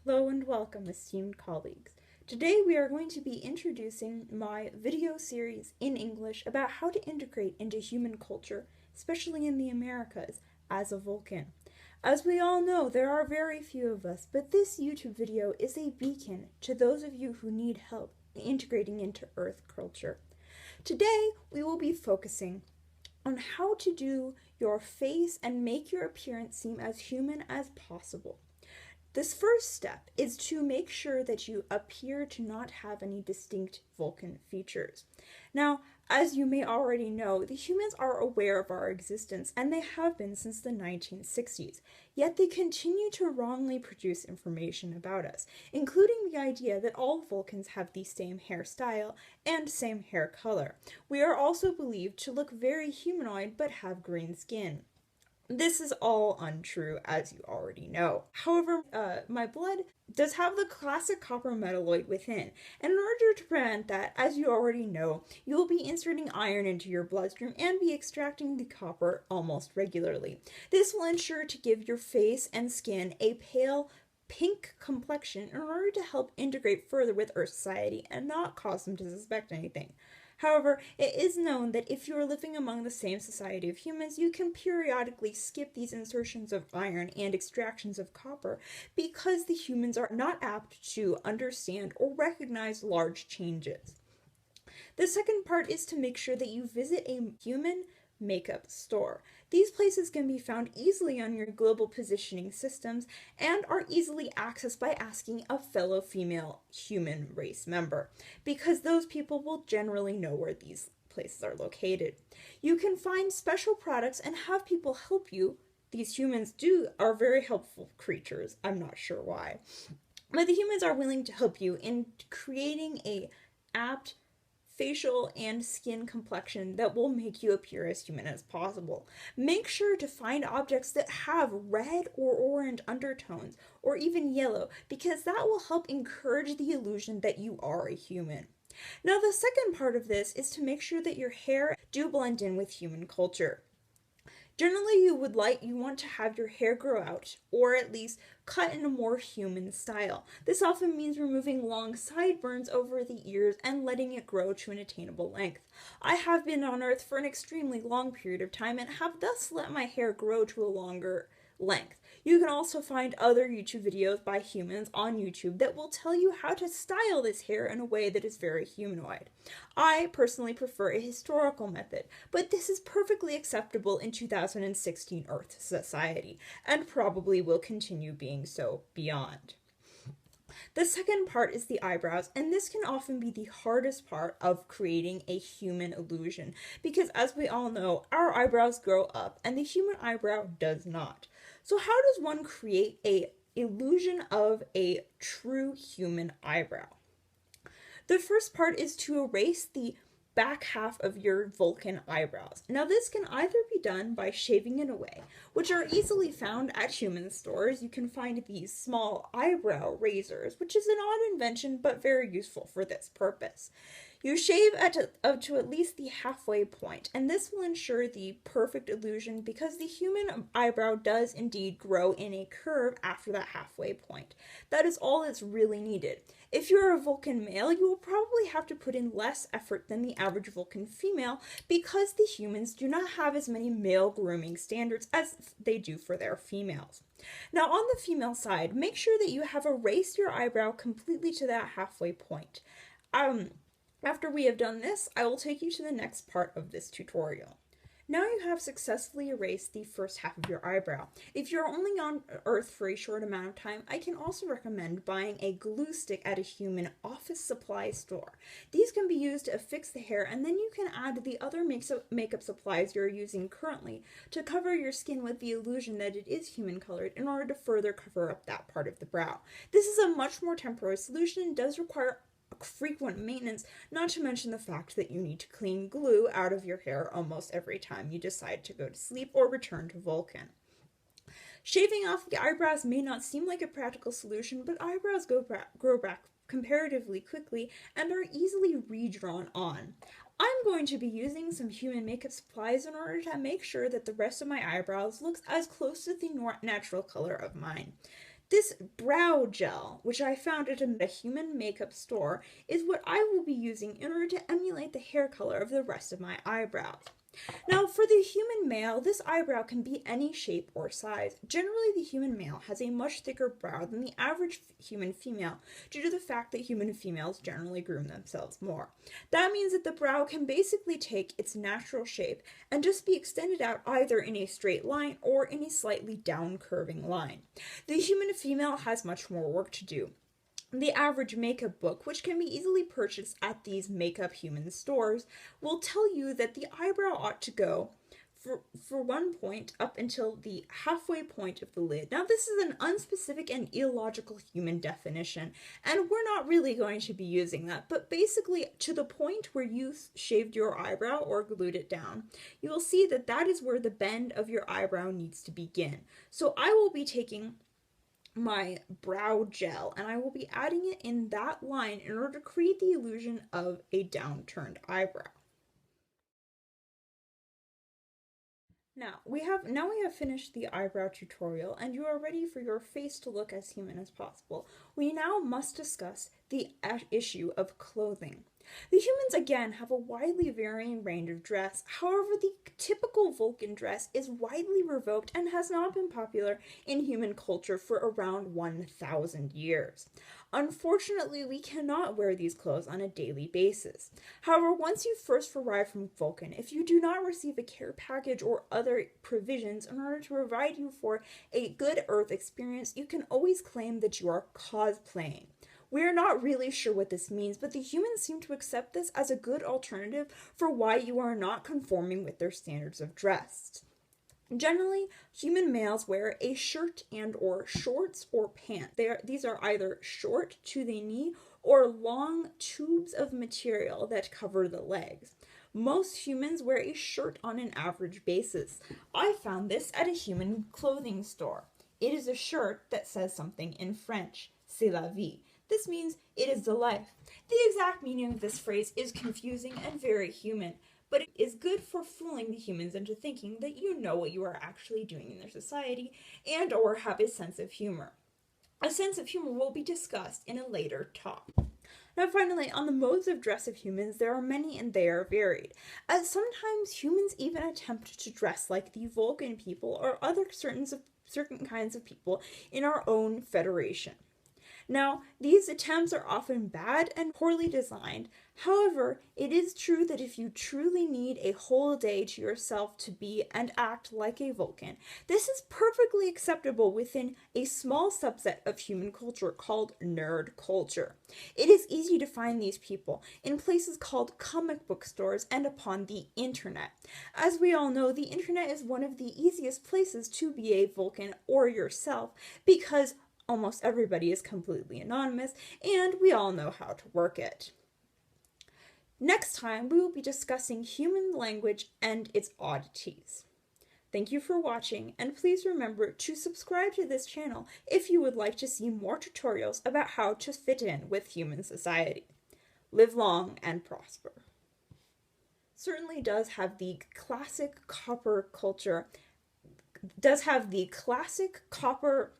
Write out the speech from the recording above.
Hello and welcome, esteemed colleagues. Today we are going to be introducing my video series in English about how to integrate into human culture, especially in the Americas, as a Vulcan. As we all know, there are very few of us, but this YouTube video is a beacon to those of you who need help integrating into Earth culture. Today we will be focusing on how to do your face and make your appearance seem as human as possible. This first step is to make sure that you appear to not have any distinct Vulcan features. Now, as you may already know, the humans are aware of our existence, and they have been since the 1960s, yet they continue to wrongly produce information about us, including the idea that all Vulcans have the same hairstyle and same hair color. We are also believed to look very humanoid but have green skin. This is all untrue, as you already know. However, my blood does have the classic copper metalloid within, and in order to prevent that, as you already know, you will be inserting iron into your bloodstream and be extracting the copper almost regularly. This will ensure to give your face and skin a pale pink complexion in order to help integrate further with Earth society and not cause them to suspect anything. However, it is known that if you are living among the same society of humans, you can periodically skip these insertions of iron and extractions of copper because the humans are not apt to understand or recognize large changes. The second part is to make sure that you visit a human makeup store. These places can be found easily on your global positioning systems and are easily accessed by asking a fellow female human race member, because those people will generally know where these places are located. You can find special products and have people help you. These humans are very helpful creatures. I'm not sure why. But the humans are willing to help you in creating a apt facial and skin complexion that will make you appear as human as possible. Make sure to find objects that have red or orange undertones, or even yellow, because that will help encourage the illusion that you are a human. Now, the second part of this is to make sure that your hair do blend in with human culture. Generally, you want to have your hair grow out, or at least cut in a more human style. This often means removing long sideburns over the ears and letting it grow to an attainable length. I have been on Earth for an extremely long period of time and have thus let my hair grow to a longer length. You can also find other YouTube videos by humans on YouTube that will tell you how to style this hair in a way that is very humanoid. I personally prefer a historical method, but this is perfectly acceptable in 2016 Earth society, and probably will continue being so beyond. The second part is the eyebrows, and this can often be the hardest part of creating a human illusion, because as we all know, our eyebrows grow up and the human eyebrow does not. So how does one create an illusion of a true human eyebrow? The first part is to erase the back half of your Vulcan eyebrows. Now, this can either be done by shaving it away, which are easily found at human stores. You can find these small eyebrow razors, which is an odd invention but very useful for this purpose. You shave up to at least the halfway point, and this will ensure the perfect illusion because the human eyebrow does indeed grow in a curve after that halfway point. That is all that's really needed. If you're a Vulcan male, you will probably have to put in less effort than the average Vulcan female because the humans do not have as many male grooming standards as they do for their females. Now, on the female side, make sure that you have erased your eyebrow completely to that halfway point. After we have done this, I will take you to the next part of this tutorial. Now you have successfully erased the first half of your eyebrow. If you're only on Earth for a short amount of time, I can also recommend buying a glue stick at a human office supply store. These can be used to affix the hair, and then you can add the other makeup supplies you're using currently to cover your skin with the illusion that it is human colored in order to further cover up that part of the brow. This is a much more temporary solution and does require frequent maintenance, not to mention the fact that you need to clean glue out of your hair almost every time you decide to go to sleep or return to Vulcan. Shaving off the eyebrows may not seem like a practical solution, but eyebrows grow back comparatively quickly and are easily redrawn on. I'm going to be using some human makeup supplies in order to make sure that the rest of my eyebrows looks as close to the natural color of mine. This brow gel, which I found at a human makeup store, is what I will be using in order to emulate the hair color of the rest of my eyebrows. Now, for the human male, this eyebrow can be any shape or size. Generally, the human male has a much thicker brow than the average human female due to the fact that human females generally groom themselves more. That means that the brow can basically take its natural shape and just be extended out either in a straight line or in a slightly down curving line. The human female has much more work to do. The average makeup book, which can be easily purchased at these makeup human stores, will tell you that the eyebrow ought to go for one point up until the halfway point of the lid. Now, this is an unspecific and illogical human definition, and we're not really going to be using that, but basically to the point where you shaved your eyebrow or glued it down, you will see that that is where the bend of your eyebrow needs to begin. So I will be taking my brow gel and I will be adding it in that line in order to create the illusion of a downturned eyebrow. Now we have finished the eyebrow tutorial and you are ready for your face to look as human as possible. We now must discuss the issue of clothing. The humans again have a widely varying range of dress. However, the typical Vulcan dress is widely revoked and has not been popular in human culture for around 1,000 years. Unfortunately, we cannot wear these clothes on a daily basis. However, once you first arrive from Vulcan, if you do not receive a care package or other provisions in order to provide you for a good Earth experience, you can always claim that you are cosplaying. We are not really sure what this means, but the humans seem to accept this as a good alternative for why you are not conforming with their standards of dress. Generally, human males wear a shirt and or shorts or pants. These are either short to the knee or long tubes of material that cover the legs. Most humans wear a shirt on an average basis. I found this at a human clothing store. It is a shirt that says something in French, c'est la vie. This means it is the life. The exact meaning of this phrase is confusing and very human, but it is good for fooling the humans into thinking that you know what you are actually doing in their society and or have a sense of humor. A sense of humor will be discussed in a later talk. Now finally, on the modes of dress of humans, there are many and they are varied, as sometimes humans even attempt to dress like the Vulcan people or other certain kinds of people in our own federation. Now, these attempts are often bad and poorly designed. However, it is true that if you truly need a whole day to yourself to be and act like a Vulcan, this is perfectly acceptable within a small subset of human culture called nerd culture. It is easy to find these people in places called comic book stores and upon the internet. As we all know, the internet is one of the easiest places to be a Vulcan or yourself because almost everybody is completely anonymous, and we all know how to work it. Next time, we will be discussing human language and its oddities. Thank you for watching, and please remember to subscribe to this channel if you would like to see more tutorials about how to fit in with human society. Live long and prosper. Certainly does have the classic copper culture, does have the classic copper